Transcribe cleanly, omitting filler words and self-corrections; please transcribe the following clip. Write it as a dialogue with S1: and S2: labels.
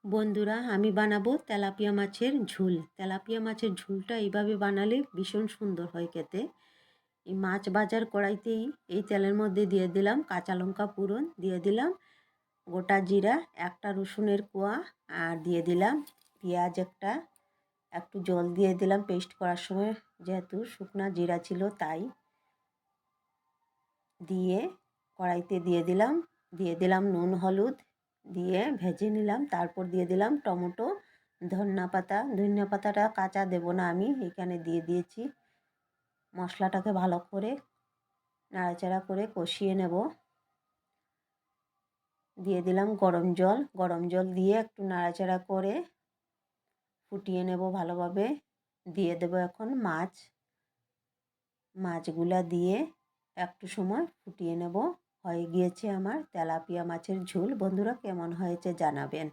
S1: বন্ধুরা, আমি বানাবো তেলাপিয়া মাছের ঝোল। তেলাপিয়া মাছের ঝোলটা এইভাবে বানালে ভীষণ সুন্দর হয় খেতে। এই মাছ ভাজার কড়াইতেই এই তেলের মধ্যে দিয়ে দিলাম কাঁচা লঙ্কা ফোড়ন, দিয়ে দিলাম গোটা জিরা, একটা রসুনের কোয়া, আর দিয়ে দিলাম পেঁয়াজ একটা, একটু জল দিয়ে দিলাম পেস্ট করার সময়, যেহেতু শুকনা জিরা ছিল তাই। দিয়ে কড়াইতে দিয়ে দিলাম নুন হলুদ দিয়ে ভেজে নিলাম। তারপর দিয়ে দিলাম টমেটো, ধনিয়া পাতাটা কাঁচা দেব না, আমি এখানে দিয়ে দিয়েছি। মশলাটাকে ভালো করে নাড়াচাড়া করে কষিয়ে নেব। দিয়ে দিলাম গরম জল দিয়ে একটু নাড়াচাড়া করে ফুটিয়ে নেব ভালোভাবে। দিয়ে দেব এখন মাছগুলা দিয়ে একটু সময় ফুটিয়ে নেব। হয়ে গিয়েছে আমার তেলাপিয়া মাছের ঝোল। বন্ধুরা, কেমন হয়েছে জানাবেন।